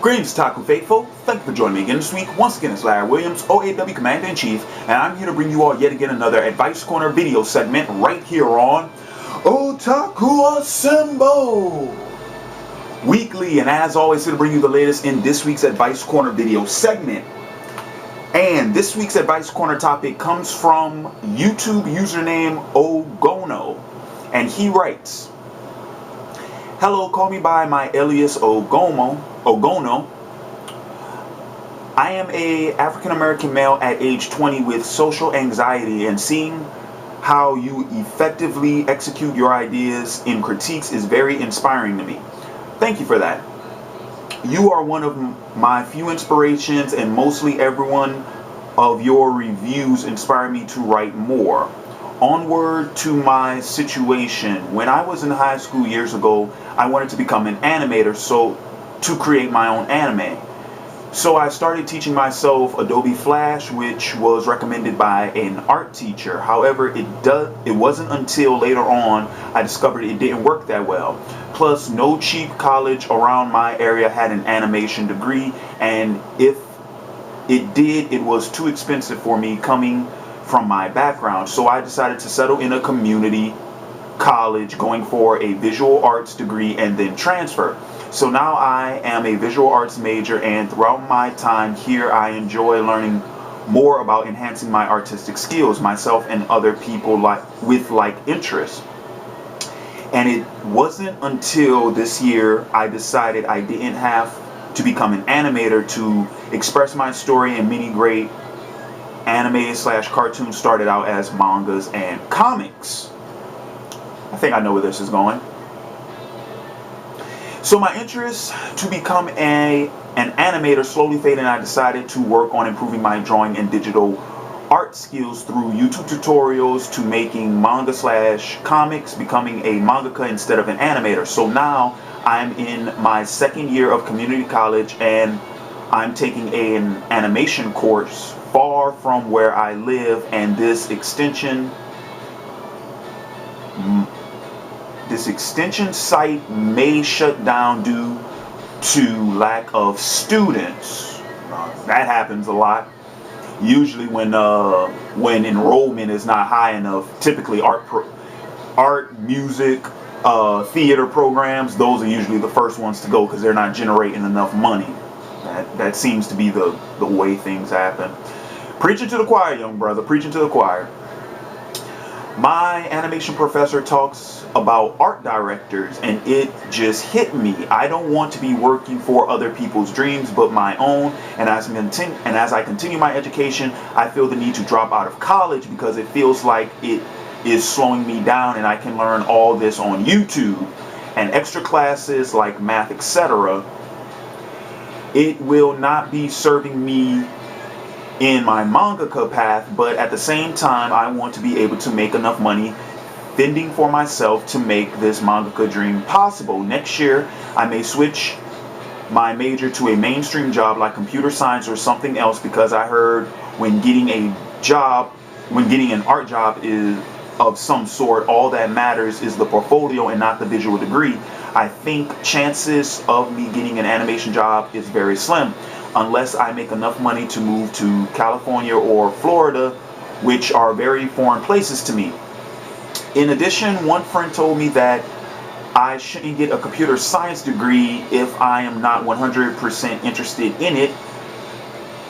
Greetings, Taku Faithful. Thank you for joining me again this week. Once again, it's Larry Williams, OAW Commander-in-Chief, and I'm here to bring you all yet again another Advice Corner video segment right here on Otakuassemble weekly, and as always, here to bring you the latest in this week's Advice Corner video segment. And this week's Advice Corner topic comes from YouTube username Ogono, and he writes, "Hello, call me by my alias Ogono. I am a African-American male at age 20 with social anxiety, and seeing how you effectively execute your ideas in critiques is very inspiring to me. Thank you for that. You are one of my few inspirations, and mostly everyone of your reviews inspire me to write more. Onward to my situation. When I was in high school years ago, I wanted to become an animator, so to create my own anime. So I started teaching myself Adobe Flash, which was recommended by an art teacher. However, it wasn't until later on I discovered it didn't work that well. Plus, no cheap college around my area had an animation degree, and if it did, it was too expensive for me coming from my background. So I decided to settle in a community college, going for a visual arts degree and then transfer. So now I am a visual arts major, and throughout my time here, I enjoy learning more about enhancing my artistic skills, myself and other people with like interests. And it wasn't until this year I decided I didn't have to become an animator to express my story, and many great anime/cartoons started out as mangas and comics." I think I know where this is going. "So my interest to become an animator slowly faded, and I decided to work on improving my drawing and digital art skills through YouTube tutorials to making manga/comics, becoming a mangaka instead of an animator. So now I'm in my second year of community college, and I'm taking an animation course far from where I live, and this extension site may shut down due to lack of students." That happens a lot. Usually when enrollment is not high enough, typically art, music, theater programs, those are usually the first ones to go because they're not generating enough money. That seems to be the way things happen. Preaching to the choir, young brother, preaching to the choir. "My animation professor talks about art directors, and it just hit me. I don't want to be working for other people's dreams but my own, and as I continue my education, I feel the need to drop out of college because it feels like it is slowing me down, and I can learn all this on YouTube and extra classes like math, etc. It will not be serving me in my mangaka path, but at the same time, I want to be able to make enough money fending for myself to make this mangaka dream possible. Next year, I may switch my major to a mainstream job like computer science or something else, because I heard when getting an art job is of some sort, all that matters is the portfolio and not the visual degree. I think chances of me getting an animation job is very slim, unless I make enough money to move to California or Florida, which are very foreign places to me. In addition, one friend told me that I shouldn't get a computer science degree if I am not 100% interested in it.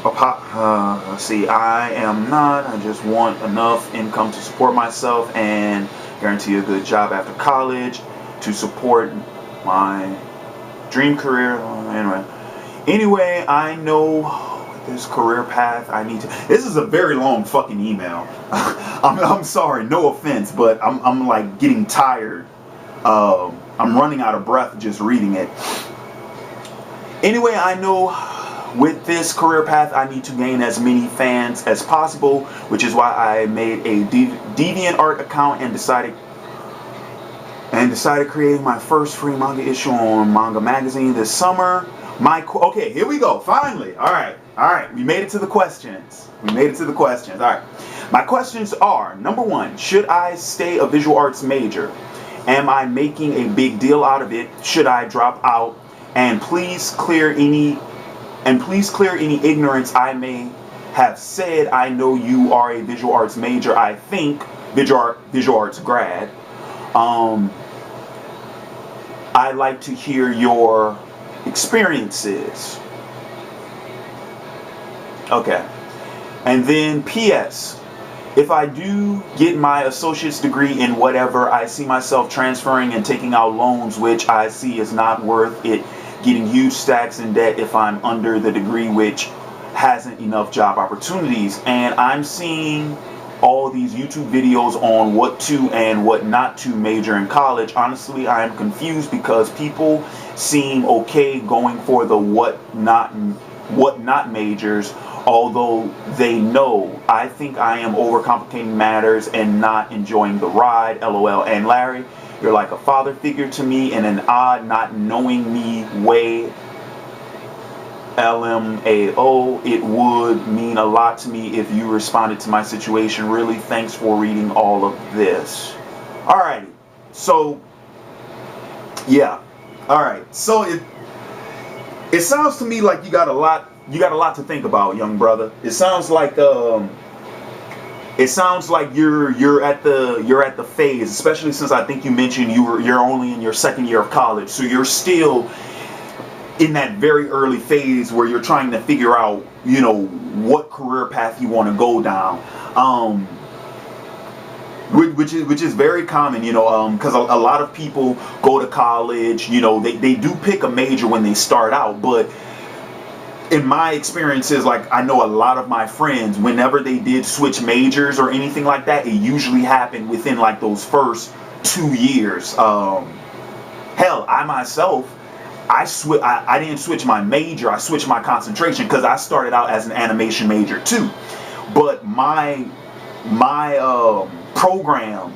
I am not. I just want enough income to support myself and guarantee a good job after college to support my dream career." Anyway, I know this career path I need to. This is a very long fucking email. I'm sorry, no offense, but I'm like getting tired. I'm running out of breath just reading it. "Anyway, I know with this career path I need to gain as many fans as possible, which is why I made a DeviantArt account and decided creating my first free manga issue on Manga Magazine this summer. Okay, here we go. Finally. All right. We made it to the questions. All right. My questions are: number one, should I stay a visual arts major? Am I making a big deal out of it? Should I drop out and please clear any ignorance I may have said. I know you are a visual arts major. I think visual arts grad. I'd like to hear your experiences. Okay. And then P.S. If I do get my associate's degree in whatever, I see myself transferring and taking out loans, which I see is not worth it, getting huge stacks in debt if I'm under the degree, which hasn't enough job opportunities. And I'm seeing all these YouTube videos on what to and what not to major in college. Honestly, I am confused because people seem okay going for the what not majors, although they know. I think I am overcomplicating matters and not enjoying the ride. LOL. And Larry, you're like a father figure to me in an odd, not knowing me way. LMAO. It would mean a lot to me if you responded to my situation. Really, thanks for reading all of this. Alrighty. So, yeah. Alright. So it sounds to me like you got a lot to think about, young brother. It sounds like you're at the phase, especially since I think you mentioned you're only in your second year of college, so you're still in that very early phase where you're trying to figure out, you know, what career path you want to go down, which is very common, you know, because a lot of people go to college, you know, they do pick a major when they start out, but in my experiences, like, I know a lot of my friends, whenever they did switch majors or anything like that, it usually happened within like those first 2 years. Hell, I myself, I didn't switch my major, I switched my concentration because I started out as an animation major too. But my program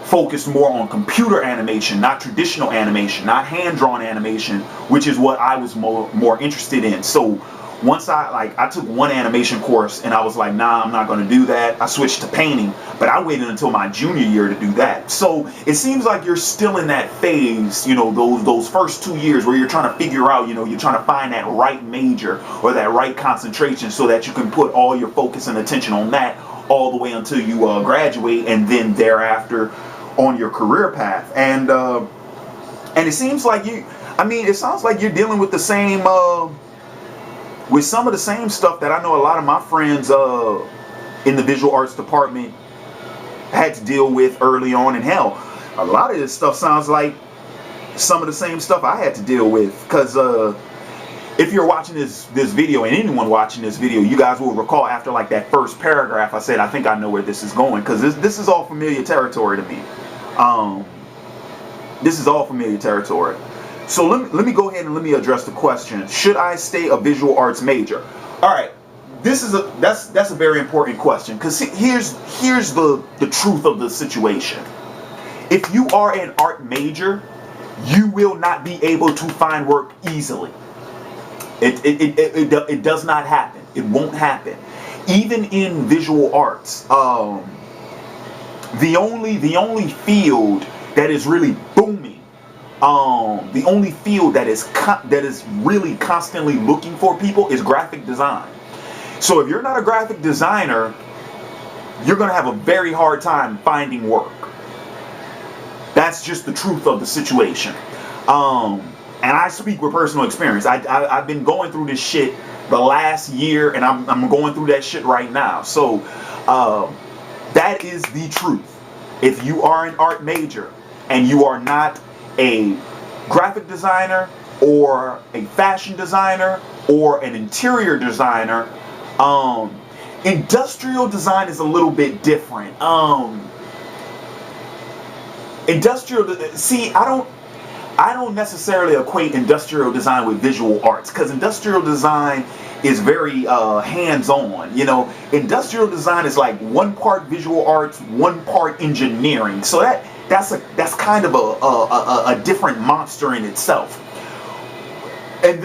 focused more on computer animation, not traditional animation, not hand-drawn animation, which is what I was more interested in. So once I took one animation course and I was like, nah, I'm not going to do that. I switched to painting, but I waited until my junior year to do that. So it seems like you're still in that phase, you know, those first 2 years where you're trying to figure out, you know, you're trying to find that right major or that right concentration so that you can put all your focus and attention on that all the way until you graduate, and then thereafter on your career path. And it seems like it sounds like you're dealing with the same with some of the same stuff that I know a lot of my friends in the visual arts department had to deal with early on. And hell, a lot of this stuff sounds like some of the same stuff I had to deal with, because if you're watching this video, and anyone watching this video, you guys will recall after like that first paragraph I said I think I know where this is going, because this is all familiar territory to me. This is all familiar territory. So let me go ahead and let me address the question: should I stay a visual arts major? All right, that's a very important question, because here's the truth of the situation. If you are an art major, you will not be able to find work easily. It does not happen. It won't happen. Even in visual arts, the only field that is really booming, the only field that is really constantly looking for people is graphic design. So if you're not a graphic designer, you're gonna have a very hard time finding work. That's just the truth of the situation. And I speak with personal experience. I've been going through this shit the last year, and I'm going through that shit right now. So that is the truth. If you are an art major and you are not a graphic designer or a fashion designer or an interior designer, industrial design is a little bit different. I don't necessarily equate industrial design with visual arts, because industrial design is very hands-on. You know, industrial design is like 1 part visual arts, 1 part engineering. So that's kind of a different monster in itself. And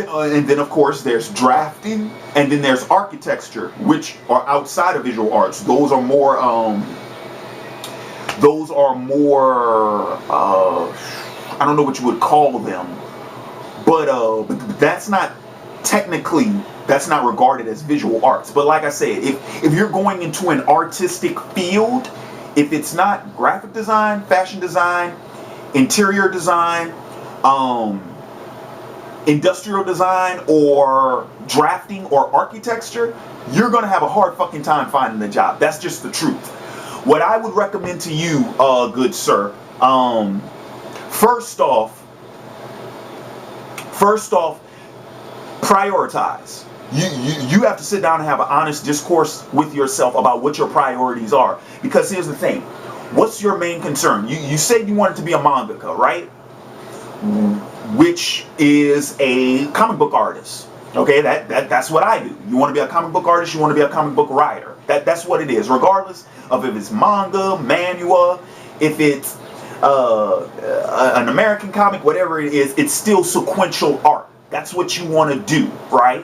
then of course there's drafting, and then there's architecture, which are outside of visual arts. Those are more I don't know what you would call them, But that's not technically, that's not regarded as visual arts. But like I said, if you're going into an artistic field, if it's not graphic design, fashion design, interior design, industrial design, or drafting or architecture, you're gonna have a hard fucking time finding a job. That's just the truth. What I would recommend to you, good sir, first off, prioritize. You have to sit down and have an honest discourse with yourself about what your priorities are. Because here's the thing. What's your main concern? You said you wanted to be a mangaka, right? Which is a comic book artist. Okay, that's what I do. You want to be a comic book artist, you want to be a comic book writer. That's what it is. Regardless of if it's manga, manhwa, if it's an American comic, whatever it is, it's still sequential art. That's what you want to do, right?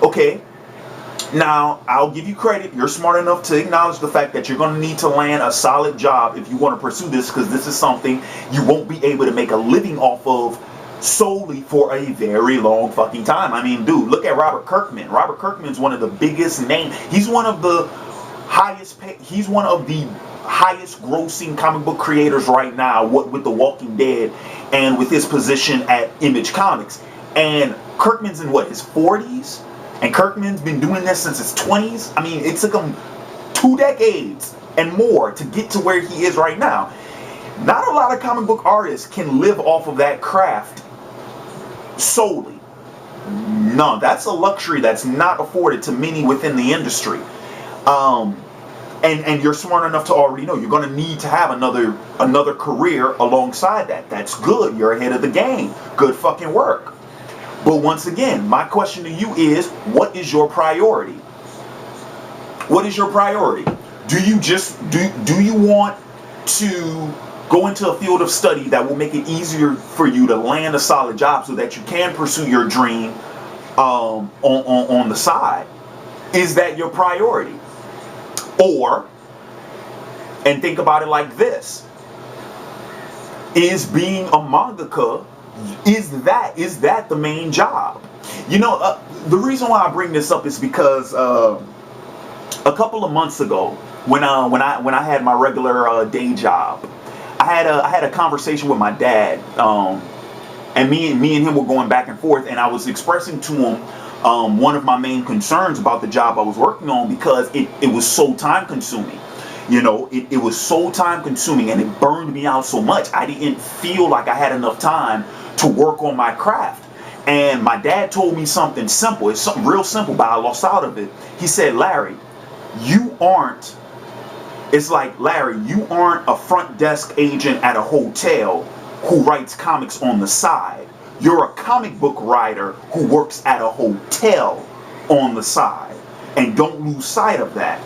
Okay. Now, I'll give you credit. You're smart enough to acknowledge the fact that you're going to need to land a solid job if you want to pursue this, because this is something you won't be able to make a living off of solely for a very long fucking time. I mean, dude, look at Robert Kirkman. Robert Kirkman's one of the biggest names. He's one of the highest grossing comic book creators right now, with The Walking Dead and with his position at Image Comics. And Kirkman's in what, his 40s? And Kirkman's been doing this since his 20s. I mean, it took him 2 decades and more to get to where he is right now. Not a lot of comic book artists can live off of that craft solely. No, that's a luxury that's not afforded to many within the industry. And you're smart enough to already know you're going to need to have another career alongside that. That's good. You're ahead of the game. Good fucking work. But once again, my question to you is, what is your priority? What is your priority? Do you want to go into a field of study that will make it easier for you to land a solid job so that you can pursue your dream on the side? Is that your priority? Or, and think about it like this, is being a mangaka, is that the main job? You know, the reason why I bring this up is because a couple of months ago, when I had my regular day job, I had a conversation with my dad, and me and him were going back and forth, and I was expressing to him one of my main concerns about the job I was working on, because it was so time consuming. You know, it was so time consuming, and it burned me out so much. I didn't feel like I had enough time to work on my craft. And my dad told me something simple. It's something real simple, but I lost out of it. He said, Larry, you aren't a front desk agent at a hotel who writes comics on the side. You're a comic book writer who works at a hotel on the side. And don't lose sight of that.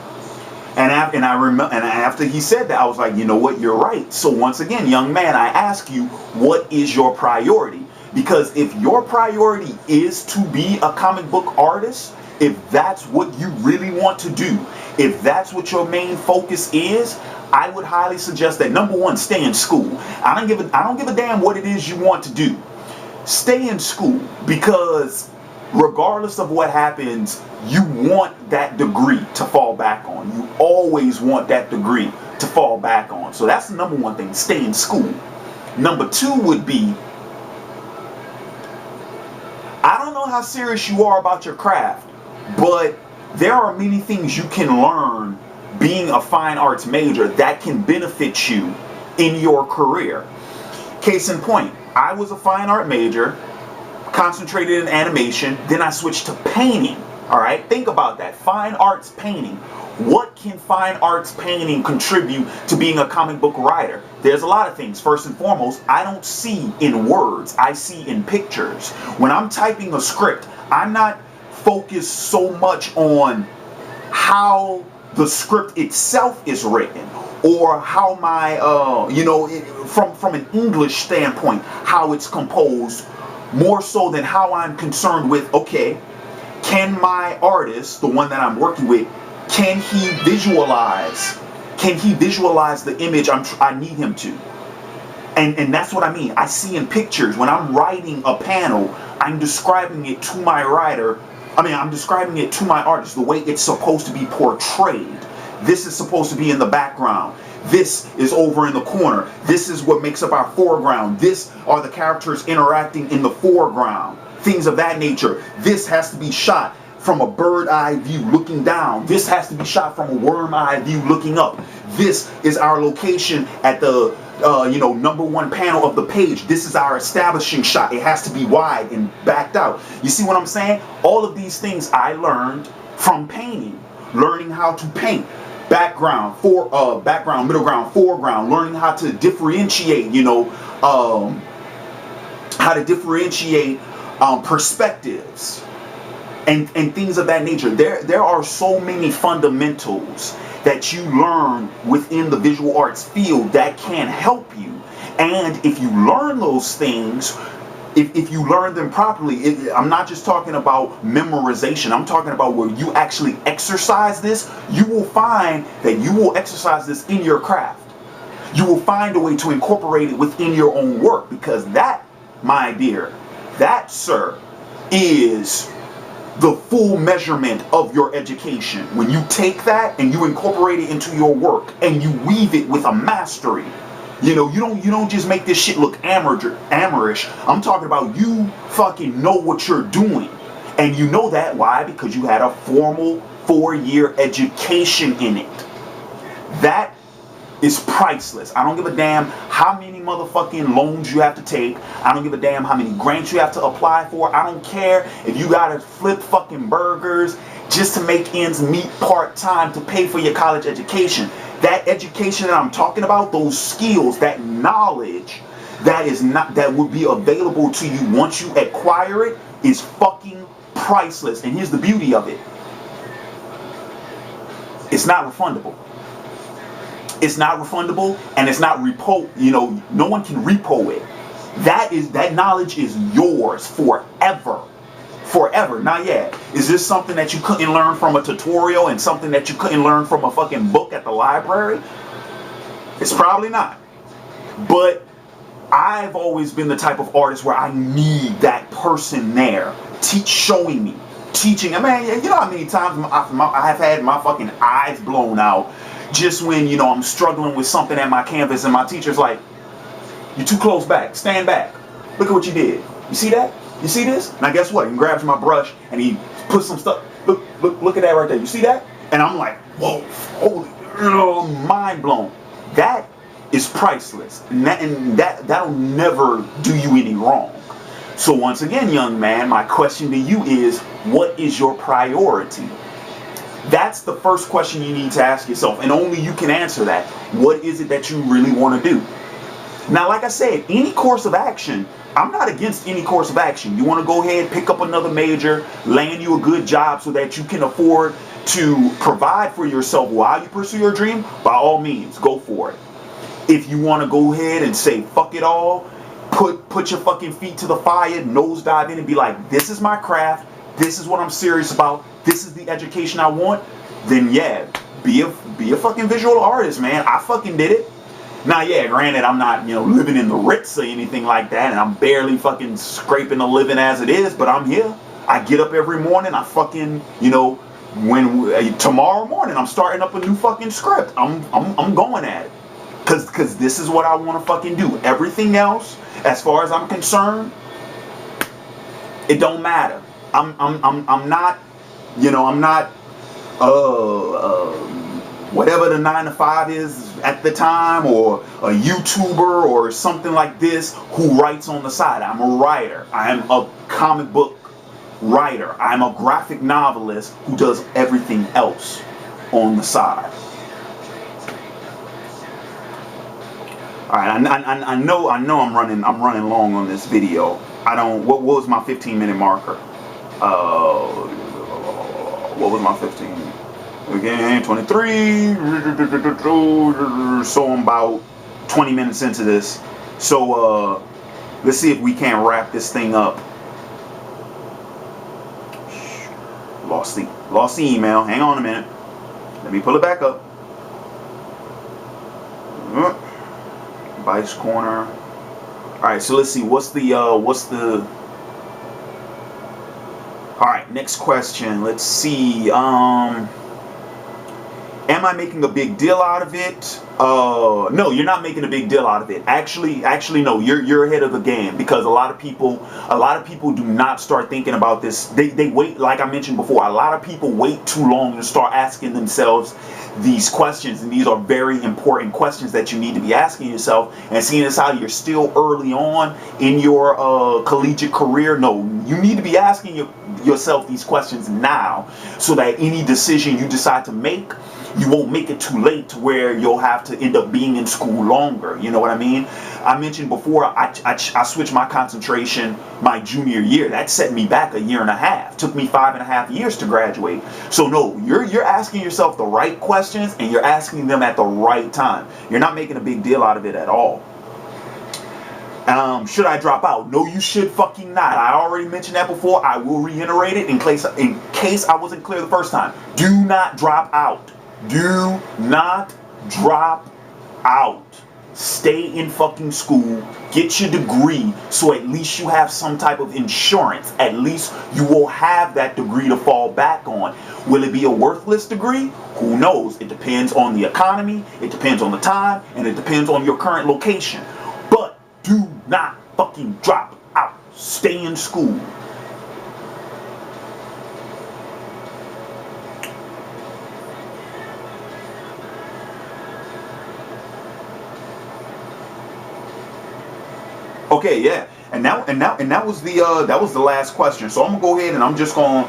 And after he said that, I was like, you know what, you're right. So once again, young man, I ask you, what is your priority? Because if your priority is to be a comic book artist, if that's what you really want to do, if that's what your main focus is, I would highly suggest that, number one, stay in school. I don't give a damn what it is you want to do. Stay in school, because regardless of what happens, you want that degree to fall back on. You always want that degree to fall back on. So that's the number one thing, stay in school. Number two would be, I don't know how serious you are about your craft, but there are many things you can learn being a fine arts major that can benefit you in your career. Case in point, I was a fine art major, concentrated in animation, then I switched to painting. All right, think about that. Fine arts painting. What can fine arts painting contribute to being a comic book writer? There's a lot of things. First and foremost, I don't see in words, I see in pictures. When I'm typing a script, I'm not focused so much on how the script itself is written, or how my, from an English standpoint, how it's composed, more so than how I'm concerned with, okay, can my artist, the one that I'm working with, can he visualize the image I need him to? And that's what I mean. I see in pictures, when I'm writing a panel, I'm describing it to my writer. I'm describing it to my artist, the way it's supposed to be portrayed. This is supposed to be in the background. This is over in the corner. This is what makes up our foreground. This are the characters interacting in the foreground. Things of that nature. This has to be shot from a bird eye view looking down. This has to be shot from a worm eye view looking up. This is our location at the number one panel of the page. This is our establishing shot. It has to be wide and backed out. You see what I'm saying? All of these things I learned from painting. Learning how to paint. Background, background, middle ground, foreground. Learning how to differentiate, how to differentiate perspectives. And things of that nature. There are so many fundamentals that you learn within the visual arts field that can help you. And if you learn those things, if you learn them properly, I'm not just talking about memorization. I'm talking about where you actually exercise this. You will find that you will exercise this in your craft. You will find a way to incorporate it within your own work, because that, my dear, that, sir, is the full measurement of your education. When you take that and you incorporate it into your work and you weave it with a mastery, you don't just make this shit look amateurish. I'm talking about you fucking know what you're doing. And you know that, why? Because you had a formal 4-year education in it. That is priceless. I don't give a damn how many motherfucking loans you have to take. I don't give a damn how many grants you have to apply for. I don't care if you gotta flip fucking burgers just to make ends meet part-time to pay for your college education. That education that I'm talking about, those skills, that knowledge that would be available to you once you acquire it, is fucking priceless. And here's the beauty of it. It's not refundable. It's not refundable, and it's not repo. No one can repo it. That knowledge is yours forever. Forever. Now, yeah, is this something that you couldn't learn from a tutorial and something that you couldn't learn from a fucking book at the library? It's probably not. But I've always been the type of artist where I need that person there, showing me, teaching. You know how many times I have had my fucking eyes blown out just when, I'm struggling with something at my canvas and my teacher's like, "You're too close back. Stand back. Look at what you did. You see that? You see this?" Now guess what? He grabs my brush and he puts some stuff. Look at that right there. You see that? And I'm like, whoa, holy, mind blown. That is priceless. And that'll never do you any wrong. So once again, young man, my question to you is, what is your priority? That's the first question you need to ask yourself, and only you can answer that. What is it that you really want to do? Now, like I said, any course of action, I'm not against any course of action. You want to go ahead, pick up another major, land you a good job so that you can afford to provide for yourself while you pursue your dream, by all means, go for it. If you want to go ahead and say, fuck it all, put your fucking feet to the fire, nosedive in and be like, this is my craft, this is what I'm serious about, this is the education I want, then yeah, be a fucking visual artist, man. I fucking did it. Now, yeah, granted, I'm not, living in the Ritz or anything like that, and I'm barely fucking scraping a living as it is, but I'm here. I get up every morning, I fucking, tomorrow morning, I'm starting up a new fucking script. I'm going at it. Cause this is what I want to fucking do. Everything else, as far as I'm concerned, it don't matter. I'm not, I'm not, whatever the 9-to-5 is at the time, or a YouTuber or something like this who writes on the side. I'm a writer. I am a comic book writer. I'm a graphic novelist who does everything else on the side. All right, I know I'm running long on this video. What was my 15-minute marker? What was my 15? Again, 23. So I'm about 20 minutes into this. So let's see if we can't wrap this thing up. Lost the email. Hang on a minute. Let me pull it back up. Vice corner. All right, so let's see. What's the All right, next question. Let's see. Am I making a big deal out of it? No, you're not making a big deal out of it. Actually, no. You're ahead of the game, because a lot of people do not start thinking about this. They wait, like I mentioned before. A lot of people wait too long to start asking themselves these questions, and these are very important questions that you need to be asking yourself. And seeing as how you're still early on in your collegiate career, no, you need to be asking yourself these questions now, so that any decision you decide to make, you won't make it too late to where you'll have to end up being in school longer. You know what I mean? I mentioned before, I switched my concentration my junior year. That set me back a year and a half. Took me 5.5 years to graduate. So no, you're asking yourself the right questions, and you're asking them at the right time. You're not making a big deal out of it at all. Should I drop out? No, you should fucking not. I already mentioned that before. I will reiterate it in case I wasn't clear the first time. Do not drop out. Do not drop out. Stay in fucking school. Get your degree, so at least you have some type of insurance. At least you will have that degree to fall back on. Will it be a worthless degree? Who knows? It depends on the economy, it depends on the time, and it depends on your current location. But do not fucking drop out. Stay in school. Okay, yeah, and that was the last question. So I'm gonna go ahead and I'm just gonna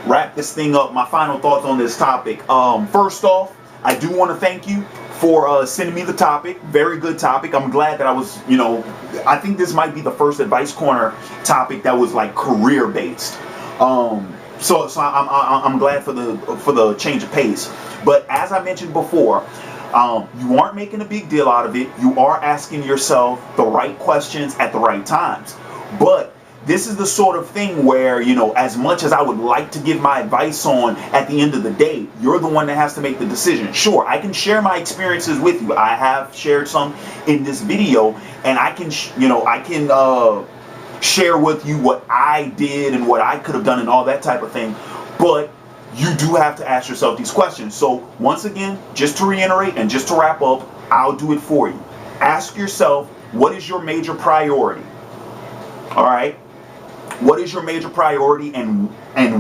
wrap this thing up. My final thoughts on this topic. First off, I do want to thank you for sending me the topic. Very good topic. I'm glad that I was, I think this might be the first Advice Corner topic that was like career based. So I'm glad for the change of pace. But as I mentioned before, you aren't making a big deal out of it. You are asking yourself the right questions at the right times. But this is the sort of thing where, as much as I would like to give my advice on, at the end of the day, you're the one that has to make the decision. Sure, I can share my experiences with you. I have shared some in this video, and I can, share with you what I did and what I could have done and all that type of thing. But you do have to ask yourself these questions. So once again, just to reiterate and just to wrap up, I'll do it for you. Ask yourself, what is your major priority? All right. What is your major priority, and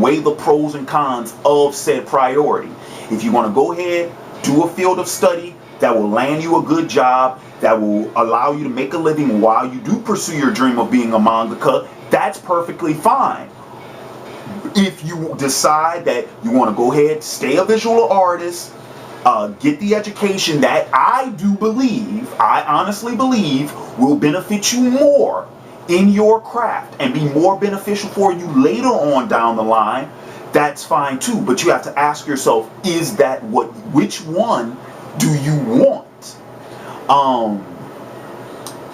weigh the pros and cons of said priority. If you want to go ahead, do a field of study that will land you a good job, that will allow you to make a living while you do pursue your dream of being a mangaka, that's perfectly fine. If you decide that you want to go ahead, stay a visual artist, get the education that I honestly believe will benefit you more in your craft and be more beneficial for you later on down the line, that's fine too. But you have to ask yourself, which one do you want?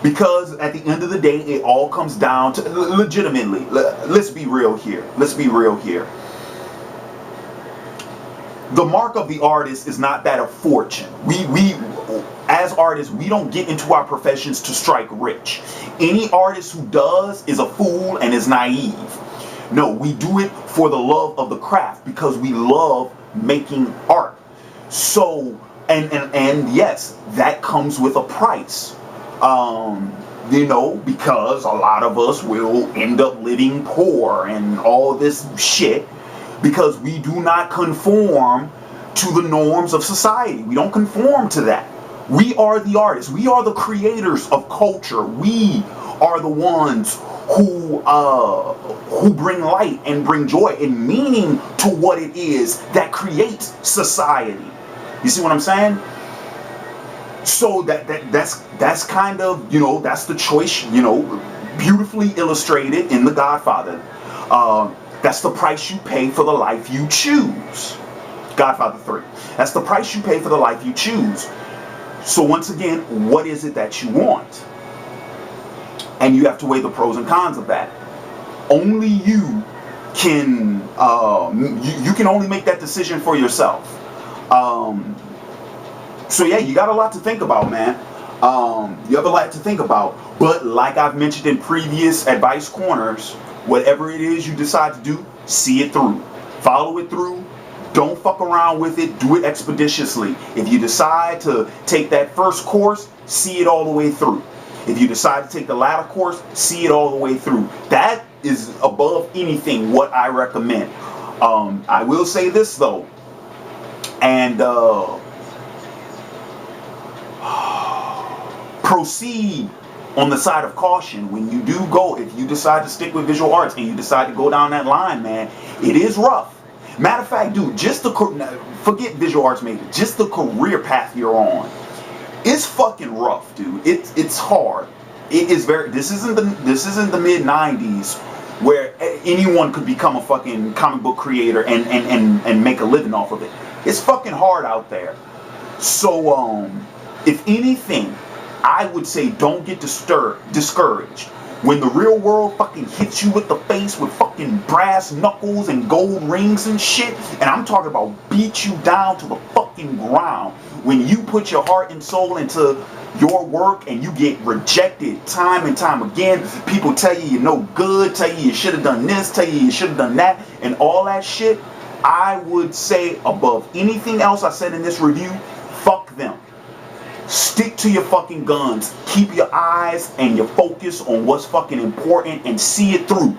Because at the end of the day, it all comes down to, legitimately, let's be real here. The mark of the artist is not that of fortune. We as artists, we don't get into our professions to strike rich. Any artist who does is a fool and is naive. No, we do it for the love of the craft, because we love making art. So, and yes, that comes with a price. Because a lot of us will end up living poor and all this shit, because we do not conform to the norms of society. We don't conform to that. We are the artists. We are the creators of culture. We are the ones who bring light and bring joy and meaning to what it is that creates society. You see what I'm saying? So that's kind of, that's the choice, beautifully illustrated in The Godfather. That's the price you pay for the life you choose. Godfather 3. That's the price you pay for the life you choose. So once again, what is it that you want? And you have to weigh the pros and cons of that. Only you can, you can only make that decision for yourself. So yeah, you got a lot to think about, man. You have a lot to think about. But like I've mentioned in previous advice corners, whatever it is you decide to do, see it through. Follow it through. Don't fuck around with it. Do it expeditiously. If you decide to take that first course, see it all the way through. If you decide to take the latter course, see it all the way through. That is above anything what I recommend. I will say this though, and proceed on the side of caution when you do go. If you decide to stick with visual arts and you decide to go down that line, man, it is rough. Matter of fact, dude, just the forget visual arts major, just the career path you're on, it's fucking rough, dude. It's hard. It is very. This isn't the mid '90s where anyone could become a fucking comic book creator and make a living off of it. It's fucking hard out there. So if anything, I would say don't get discouraged. When the real world fucking hits you with the face with fucking brass knuckles and gold rings and shit, and I'm talking about beat you down to the fucking ground. When you put your heart and soul into your work and you get rejected time and time again, people tell you you're no good, tell you you should have done this, tell you you should have done that, and all that shit, I would say above anything else I said in this review, fuck them. Stick to your fucking guns. Keep your eyes and your focus on what's fucking important and see it through.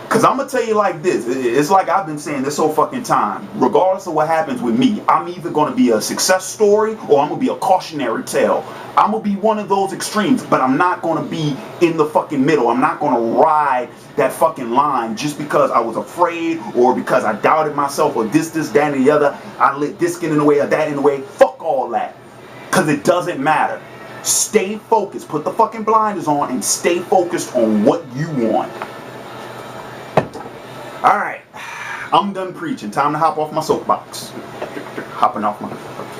Cause I'm gonna tell you like this, it's like I've been saying this whole fucking time. Regardless of what happens with me, I'm either gonna be a success story or I'm gonna be a cautionary tale. I'm gonna be one of those extremes, but I'm not gonna be in the fucking middle. I'm not gonna ride that fucking line just because I was afraid or because I doubted myself or this, that, and the other. I let this get in the way or that in the way. Fuck all that. Because it doesn't matter. Stay focused. Put the fucking blinders on and stay focused on what you want. Alright. I'm done preaching. Time to hop off my soapbox. Hopping off my...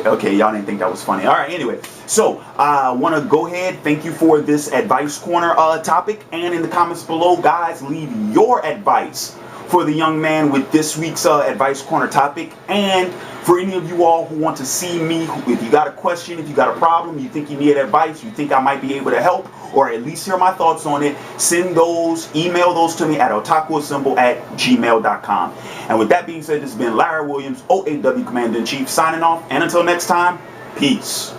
Okay, y'all didn't think that was funny. Alright, anyway. So, I want to go ahead. Thank you for this Advice Corner topic. And in the comments below, guys, leave your advice for the young man with this week's Advice Corner topic. And for any of you all who want to see me, if you got a question, if you got a problem, you think you need advice, you think I might be able to help, or at least hear my thoughts on it, send those, email those to me at otakuassemble@gmail.com. And with that being said, this has been Larry Williams, OAW Commander-in-Chief, signing off. And until next time, peace.